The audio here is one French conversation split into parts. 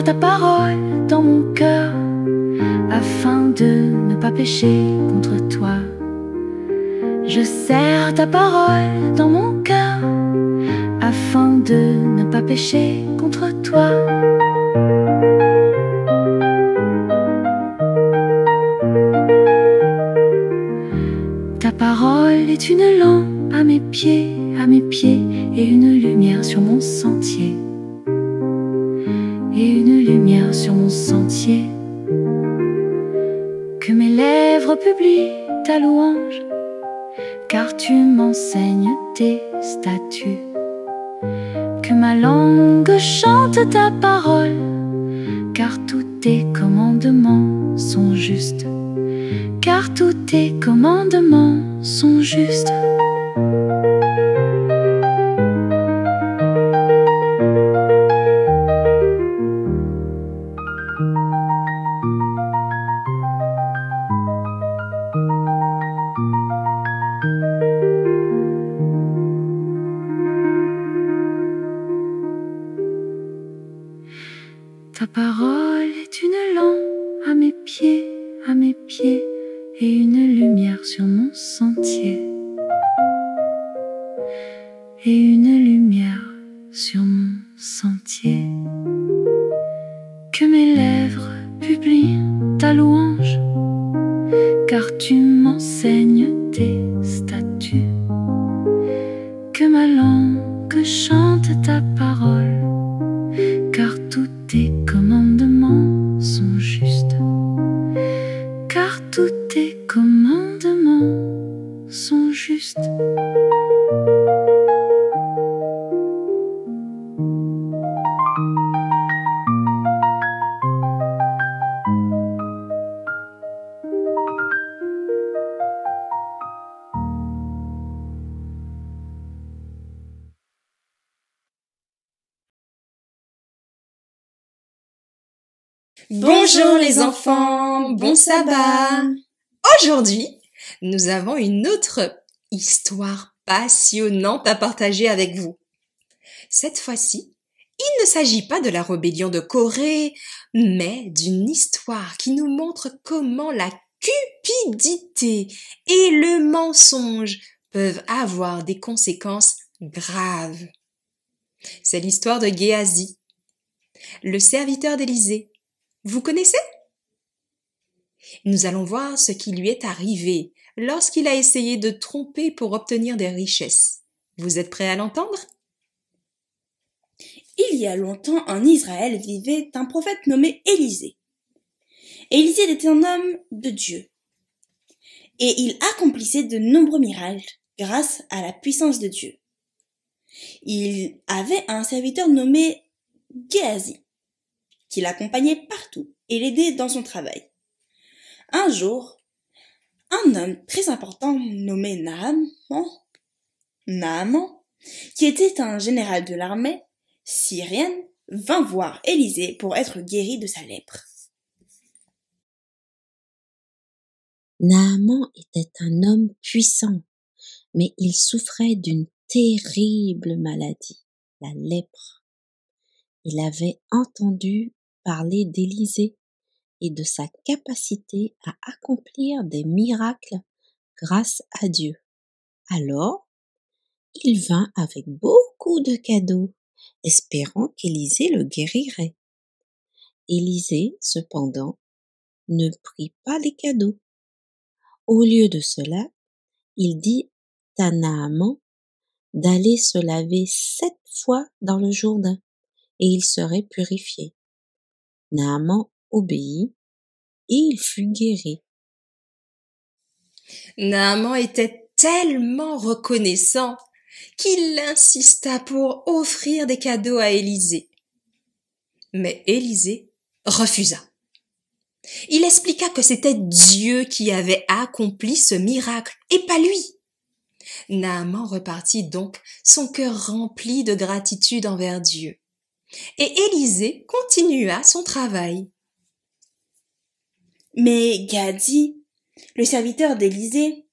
ta parole dans mon cœur, afin de ne pas pécher contre toi. Je serre ta parole dans mon cœur, afin de ne pas pécher contre toi. Ta parole est une lampe à mes pieds, et une lumière sur mon sentier. Et une lumière sur mon sentier. Que mes lèvres publient ta louange, car tu m'enseignes tes statuts. Que ma langue chante ta parole, car tous tes commandements sont justes. Car tous tes commandements sont justes. Ta parole est une lampe à mes pieds, et une lumière sur mon sentier. Et une lumière sur mon sentier. Que mes lèvres publient ta louange, car tu m'enseignes tes statuts. Que ma langue chante ta parole, car tous tes commandements sont justes. Car tous tes commandements sont justes. Bonjour les enfants, bon sabbat! Aujourd'hui, nous avons une autre histoire passionnante à partager avec vous. Cette fois-ci, il ne s'agit pas de la rébellion de Corée, mais d'une histoire qui nous montre comment la cupidité et le mensonge peuvent avoir des conséquences graves. C'est l'histoire de Géasi, le serviteur d'Élysée. Vous connaissez? Nous allons voir ce qui lui est arrivé lorsqu'il a essayé de tromper pour obtenir des richesses. Vous êtes prêts à l'entendre? Il y a longtemps, en Israël vivait un prophète nommé Élisée. Élisée était un homme de Dieu. Et il accomplissait de nombreux miracles grâce à la puissance de Dieu. Il avait un serviteur nommé Géasi, qui l'accompagnait partout et l'aidait dans son travail. Un jour, un homme très important nommé Naaman, qui était un général de l'armée syrienne, vint voir Élisée pour être guéri de sa lèpre. Naaman était un homme puissant, mais il souffrait d'une terrible maladie, la lèpre. Il avait entendu parler d'Élisée et de sa capacité à accomplir des miracles grâce à Dieu. Alors, il vint avec beaucoup de cadeaux, espérant qu'Élisée le guérirait. Élisée, cependant, ne prit pas les cadeaux. Au lieu de cela, il dit à Naaman d'aller se laver 7 fois dans le Jourdain, et il serait purifié. Naaman obéit, et il fut guéri. Naaman était tellement reconnaissant qu'il insista pour offrir des cadeaux à Élisée. Mais Élisée refusa. Il expliqua que c'était Dieu qui avait accompli ce miracle et pas lui. Naaman repartit donc son cœur rempli de gratitude envers Dieu. Et Élisée continua son travail. Mais Géasi, le serviteur d'Élisée,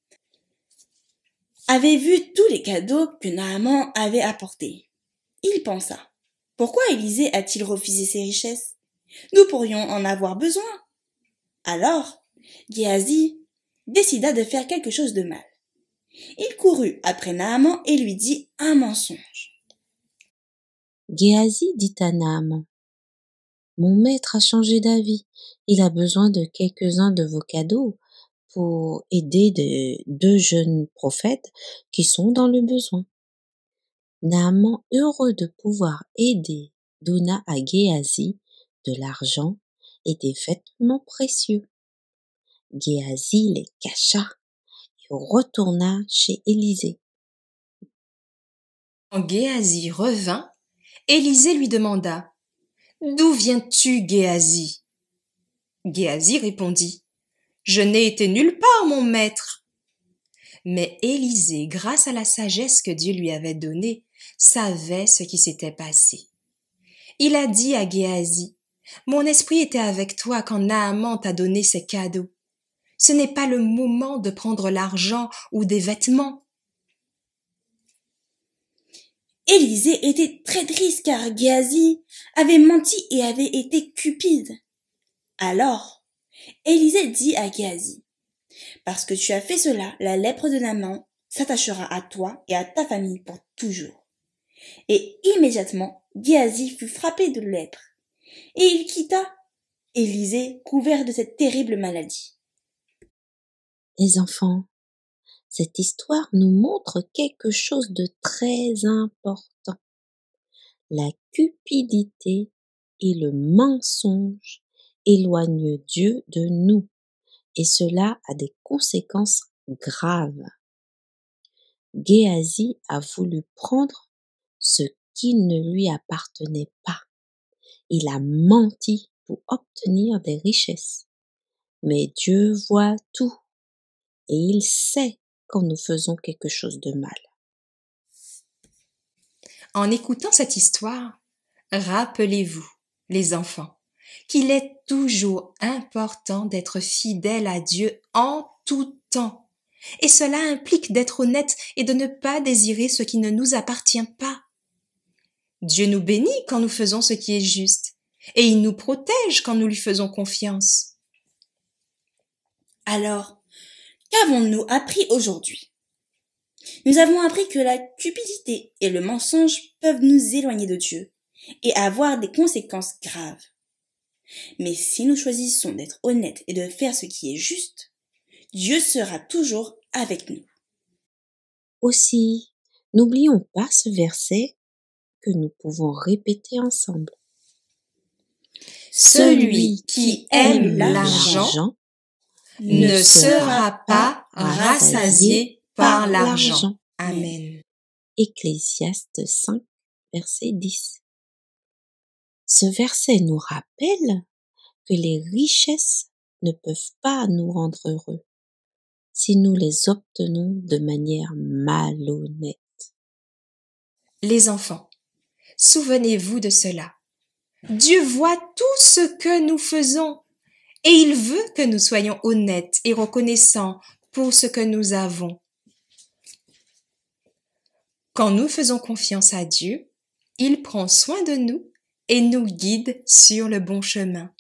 avait vu tous les cadeaux que Naaman avait apportés. Il pensa, pourquoi Élisée a-t-il refusé ses richesses? Nous pourrions en avoir besoin. Alors, Géasi décida de faire quelque chose de mal. Il courut après Naaman et lui dit un mensonge. Géasi dit à Naaman, « Mon maître a changé d'avis. Il a besoin de quelques-uns de vos cadeaux pour aider deux jeunes prophètes qui sont dans le besoin. » Naaman, heureux de pouvoir aider, donna à Géasi de l'argent et des vêtements précieux. Géasi les cacha et retourna chez Élisée. Quand Géasi revint, Élisée lui demanda « D'où viens-tu, Géasi ?» Géasi répondit « Je n'ai été nulle part, mon maître. » Mais Élisée, grâce à la sagesse que Dieu lui avait donnée, savait ce qui s'était passé. Il a dit à Géasi « Mon esprit était avec toi quand Naaman t'a donné ses cadeaux. Ce n'est pas le moment de prendre l'argent ou des vêtements. » Élisée était très triste car Géasi avait menti et avait été cupide. Alors, Élisée dit à Géasi, « Parce que tu as fait cela, la lèpre de Naaman s'attachera à toi et à ta famille pour toujours. » Et immédiatement, Géasi fut frappé de lèpre, et il quitta Élisée couvert de cette terrible maladie. Les enfants, cette histoire nous montre quelque chose de très important. La cupidité et le mensonge éloignent Dieu de nous, et cela a des conséquences graves. Géasi a voulu prendre ce qui ne lui appartenait pas. Il a menti pour obtenir des richesses. Mais Dieu voit tout et il sait quand nous faisons quelque chose de mal. En écoutant cette histoire, rappelez-vous, les enfants, qu'il est toujours important d'être fidèle à Dieu en tout temps. Et cela implique d'être honnête et de ne pas désirer ce qui ne nous appartient pas. Dieu nous bénit quand nous faisons ce qui est juste, et il nous protège quand nous lui faisons confiance. Alors, qu'avons-nous appris aujourd'hui? Nous avons appris que la cupidité et le mensonge peuvent nous éloigner de Dieu et avoir des conséquences graves. Mais si nous choisissons d'être honnêtes et de faire ce qui est juste, Dieu sera toujours avec nous. Aussi, n'oublions pas ce verset que nous pouvons répéter ensemble. Celui qui aime l'argent ne sera pas rassasié par l'argent. Amen. Ecclésiaste 5, verset 10. Ce verset nous rappelle que les richesses ne peuvent pas nous rendre heureux si nous les obtenons de manière malhonnête. Les enfants, souvenez-vous de cela. Dieu voit tout ce que nous faisons et il veut que nous soyons honnêtes et reconnaissants pour ce que nous avons. Quand nous faisons confiance à Dieu, il prend soin de nous et nous guide sur le bon chemin.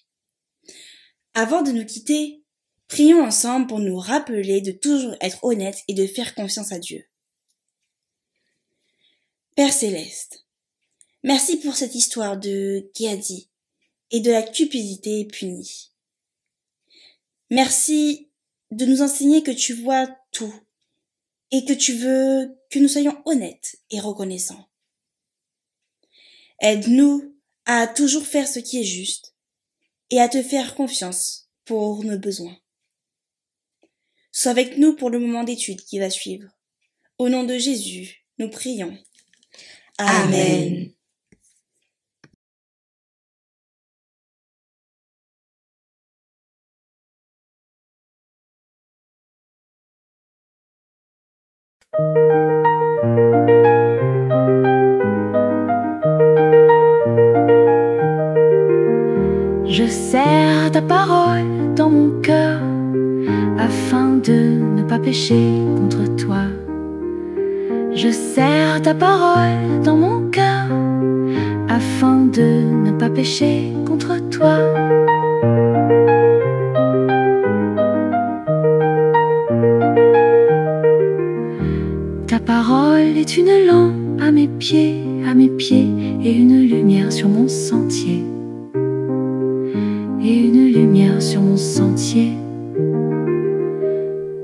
Avant de nous quitter, prions ensemble pour nous rappeler de toujours être honnêtes et de faire confiance à Dieu. Père Céleste, merci pour cette histoire de Géasi et de la cupidité punie. Merci de nous enseigner que tu vois tout et que tu veux que nous soyons honnêtes et reconnaissants. Aide-nous à toujours faire ce qui est juste et à te faire confiance pour nos besoins. Sois avec nous pour le moment d'étude qui va suivre. Au nom de Jésus, nous prions. Amen. Je serre ta parole dans mon cœur afin de ne pas pécher contre toi. Je serre ta parole dans mon cœur afin de ne pas pas péché contre toi. Ta parole est une lampe à mes pieds, et une lumière sur mon sentier, et une lumière sur mon sentier.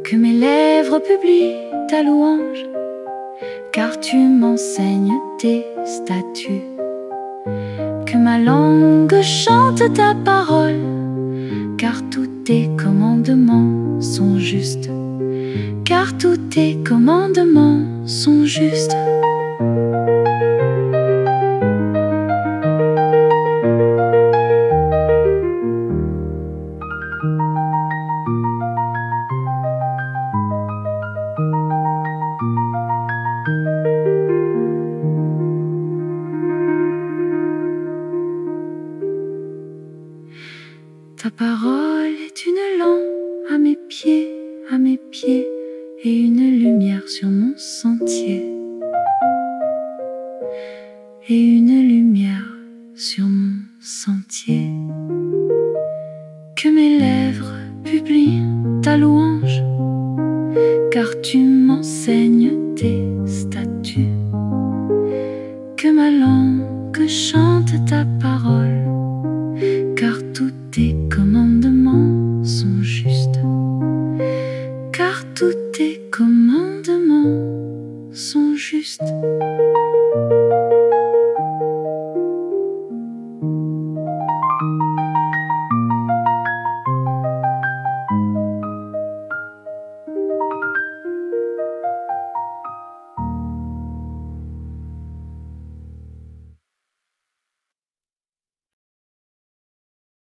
Que mes lèvres publient ta louange, car tu m'enseignes tes statuts. Que ma langue chante ta parole, car tous tes commandements sont justes. Car tous tes commandements sont justes. Ta parole est une lampe à mes pieds, et une lumière sur mon sentier, et une lumière sur mon sentier. Que mes lèvres publient ta louange, car tu m'enseignes tes statuts. Que ma langue chante ta parole, car tous tes commandements sont justes. Car tous tes commandements sont justes.